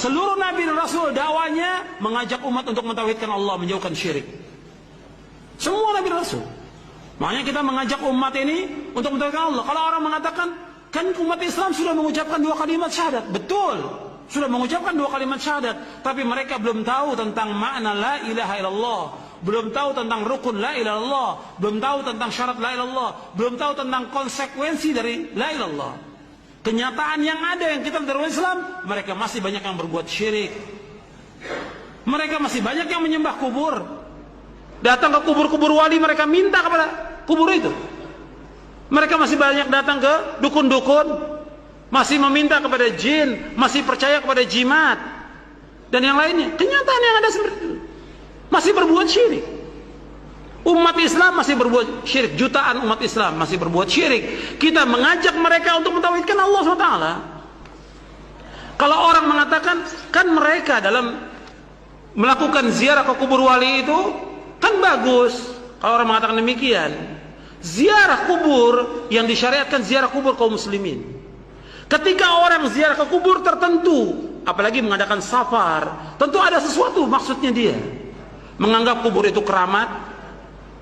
Seluruh Nabi dan Rasul dakwanya mengajak umat untuk mentauhidkan Allah, menjauhkan syirik. Semua Nabi dan Rasul. Makanya kita mengajak umat ini untuk mentauhidkan Allah. Kalau orang mengatakan, kan umat Islam sudah mengucapkan 2 kalimat syahadat. Betul, sudah mengucapkan 2 kalimat syahadat. Tapi mereka belum tahu tentang makna la ilaha illallah. Belum tahu tentang rukun la ilaha illallah. Belum tahu tentang syarat la ilaha illallah. Belum tahu tentang konsekuensi dari la ilaha illallah. Kenyataan yang ada yang kita dalam Islam, mereka masih banyak yang berbuat syirik. Mereka masih banyak yang menyembah kubur. Datang ke kubur-kubur wali, mereka minta kepada kubur itu. Mereka masih banyak datang ke dukun-dukun, masih meminta kepada jin, masih percaya kepada jimat dan yang lainnya. Kenyataan yang ada seperti itu. Masih berbuat syirik. Umat Islam masih berbuat syirik. Jutaan umat Islam masih berbuat syirik. Kita mengajak mereka untuk mentauhidkan Allah SWT. Kalau orang mengatakan, kan mereka dalam melakukan ziarah ke kubur wali itu kan bagus. Kalau orang mengatakan demikian, ziarah kubur yang disyariatkan ziarah kubur kaum muslimin. Ketika orang ziarah ke kubur tertentu, apalagi mengadakan safar, tentu ada sesuatu maksudnya dia. Menganggap kubur itu keramat,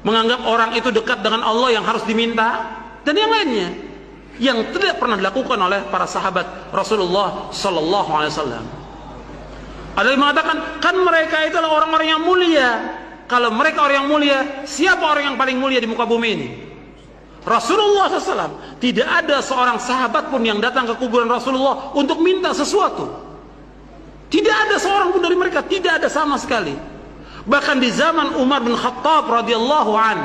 menganggap orang itu dekat dengan Allah yang harus diminta, dan yang lainnya yang tidak pernah dilakukan oleh para sahabat Rasulullah Sallallahu Alaihi Wasallam. Ada yang mengatakan, kan mereka itulah orang-orang yang mulia. Kalau mereka orang yang mulia, siapa orang yang paling mulia di muka bumi ini? Rasulullah SAW. Tidak ada seorang sahabat pun yang datang ke kuburan Rasulullah untuk minta sesuatu. Tidak ada seorang pun dari mereka, tidak ada sama sekali. Bahkan di zaman Umar bin Khattab radhiyallahu an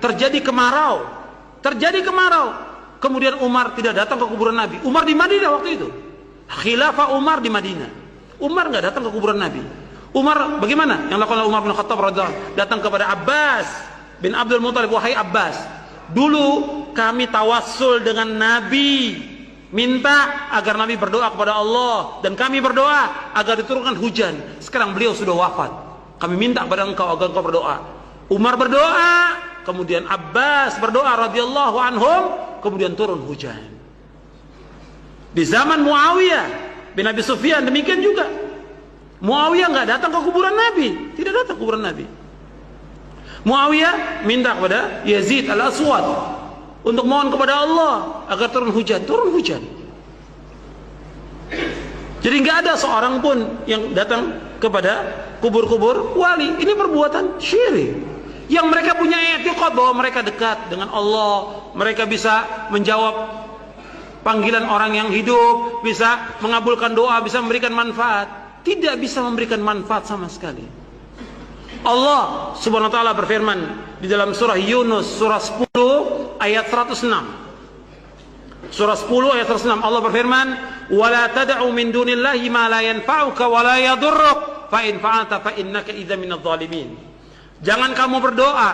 terjadi kemarau. Kemudian Umar tidak datang ke kuburan Nabi. Umar di Madinah waktu itu. Khilafah Umar di Madinah. Umar nggak datang ke kuburan Nabi. Umar bagaimana? Yang lakukan Umar bin Khattab radhiyallahu an, datang kepada Abbas bin Abdul Muthalib. Wahai Abbas, dulu kami tawassul dengan Nabi, minta agar Nabi berdoa kepada Allah, dan kami berdoa agar diturunkan hujan. Sekarang beliau sudah wafat. Kami minta kepada engkau agar engkau berdoa. Umar berdoa, kemudian Abbas berdoa radhiyallahu anhum, kemudian turun hujan. Di zaman Muawiyah bin Abi Sufyan demikian juga. Muawiyah nggak datang ke kuburan Nabi, tidak datang ke kuburan Nabi. Muawiyah minta kepada Yazid al-Aswad untuk mohon kepada Allah agar turun hujan. Jadi nggak ada seorang pun yang datang kepada kubur-kubur wali. Ini perbuatan syirik. Yang mereka punya i'tiqad bahwa mereka dekat dengan Allah, mereka bisa menjawab panggilan orang yang hidup, bisa mengabulkan doa, bisa memberikan manfaat. Tidak bisa memberikan manfaat sama sekali. Allah Subhanahu wa taala berfirman di dalam surah Yunus surah 10 ayat 106. Surah 10 ayat 106 Allah berfirman, "Wa la tad'u min dunillahi ma la yanfa'uka wa la yadhurruk, fa in fa'alta fa innaka idza minadh dhalimin." Jangan kamu berdoa,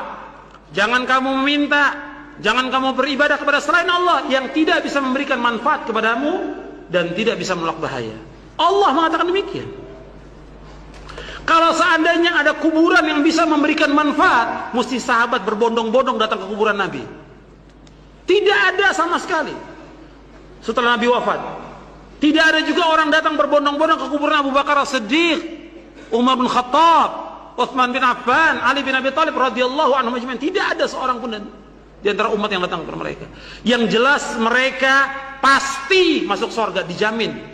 jangan kamu meminta, jangan kamu beribadah kepada selain Allah yang tidak bisa memberikan manfaat kepadamu dan tidak bisa menolak bahaya. Allah mengatakan demikian. Kalau seandainya ada kuburan yang bisa memberikan manfaat, mesti sahabat berbondong-bondong datang ke kuburan Nabi. Tidak ada sama sekali. Setelah Nabi wafat, tidak ada juga orang datang berbondong-bondong ke kuburan Abu Bakar As-Siddiq, Umar bin Khattab, Utsman bin Affan, Ali bin Abi Thalib radhiyallahu anhum ajma'in. Tidak ada seorang pun di antara umat yang datang kepada mereka. Yang jelas mereka pasti masuk surga, dijamin.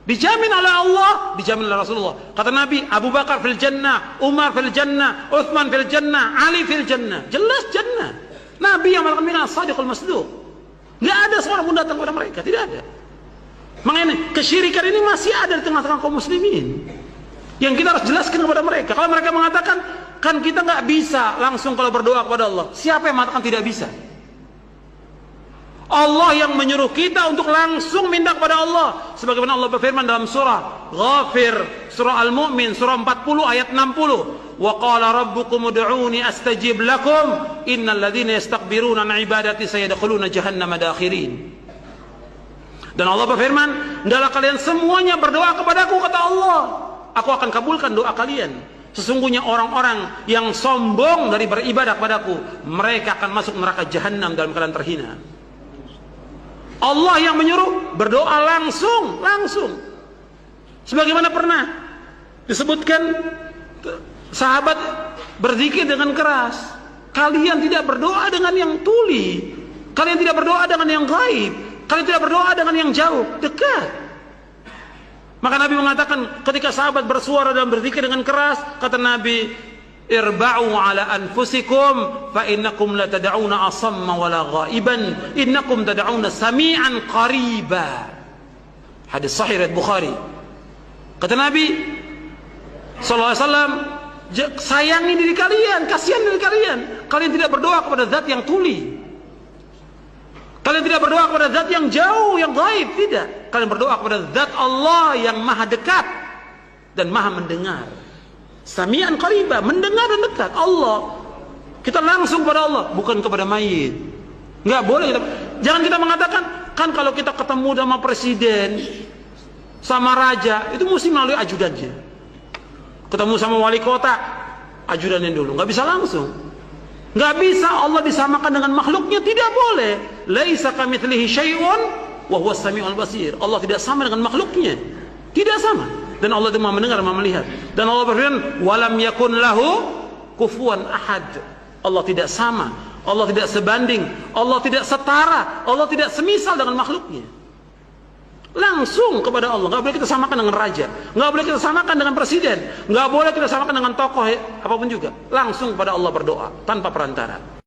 Dijamin oleh Allah, dijamin oleh Rasulullah. Kata Nabi, Abu Bakar fil jannah, Umar fil jannah, Utsman fil jannah, Ali fil jannah. Jelas jannah. Nabi yang melakukan minat sadiqul masduq. Tidak ada seorang pun datang kepada mereka, tidak ada. Makanya kesyirikan ini masih ada di tengah-tengah kaum muslimin. Yang kita harus jelaskan kepada mereka. Kalau mereka mengatakan, kan kita nggak bisa langsung kalau berdoa kepada Allah. Siapa yang mengatakan tidak bisa? Allah yang menyuruh kita untuk langsung minta kepada Allah. Sebagaimana Allah berfirman dalam surah Ghafir, surah Al-Mu'min, surah 40 ayat 60. Wa qala rabbukum ud'uni astajib lakum innal ladzina yastakbiruna an ibadati sayadkhuluna jahannama dakhirin. Dan Allah berfirman, hendaklah kalian semuanya berdoa kepadaku, kata Allah. Aku akan kabulkan doa kalian. Sesungguhnya orang-orang yang sombong dari beribadah kepadaku, mereka akan masuk neraka jahanam dalam keadaan terhina. Allah yang menyuruh berdoa langsung. Sebagaimana pernah disebutkan sahabat berzikir dengan keras. Kalian tidak berdoa dengan yang tuli, kalian tidak berdoa dengan yang gaib, kalian tidak berdoa dengan yang jauh, dekat. Maka Nabi mengatakan ketika sahabat bersuara dan berzikir dengan keras, kata Nabi, irba'u ala anfusikum fa innakum la tad'una asamma wala ghaiban innakum tad'una sami'an qariba. Hadis sahih riwayat Bukhari. Kata Nabi sallallahu alaihi wasallam, sayangi diri kalian, kasihan diri kalian. Kalian tidak berdoa kepada zat yang tuli, kalian tidak berdoa kepada zat yang jauh, yang gaib, tidak. Kalian berdoa kepada zat Allah yang maha dekat dan maha mendengar. Sami'an qariba, mendengar dan dekat. Allah, kita langsung kepada Allah, bukan kepada mayit. Enggak boleh kita, jangan kita mengatakan, kan kalau kita ketemu sama presiden, sama raja, itu mesti melalui ajudannya. Ketemu sama wali kota, ajudannya dulu, nggak bisa langsung. Nggak bisa Allah disamakan dengan makhluknya, tidak boleh. Laisa kamitslihi syai'un wa huwas samiul basir. Allah tidak sama dengan makhluknya, tidak sama. Dan Allah itu Maha mendengar, Maha melihat. Dan Allah berfirman, walam yakun lahu kufuwan ahad. Allah tidak sama, Allah tidak sebanding, Allah tidak setara, Allah tidak semisal dengan makhluknya. Langsung kepada Allah. Nggak boleh kita samakan dengan raja, nggak boleh kita samakan dengan presiden, nggak boleh kita samakan dengan tokoh apapun juga. Langsung kepada Allah berdoa tanpa perantara.